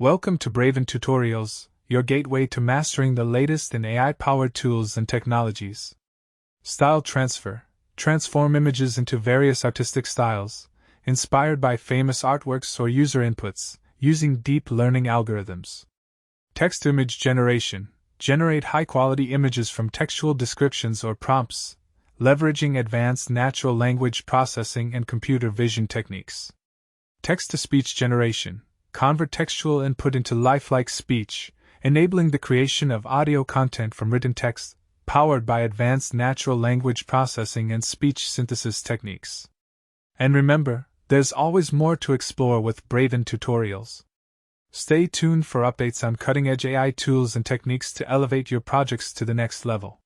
Welcome to Braven Tutorials, your gateway to mastering the latest in AI-powered tools and technologies. Style transfer: transform images into various artistic styles, inspired by famous artworks or user inputs, using deep learning algorithms. Text-image generation: generate high-quality images from textual descriptions or prompts, leveraging advanced natural language processing and computer vision techniques. Text-to-speech generation: convert textual input into lifelike speech, enabling the creation of audio content from written text, powered by advanced natural language processing and speech synthesis techniques. And remember, there's always more to explore with Braven Tutorials. Stay tuned for updates on cutting-edge AI tools and techniques to elevate your projects to the next level.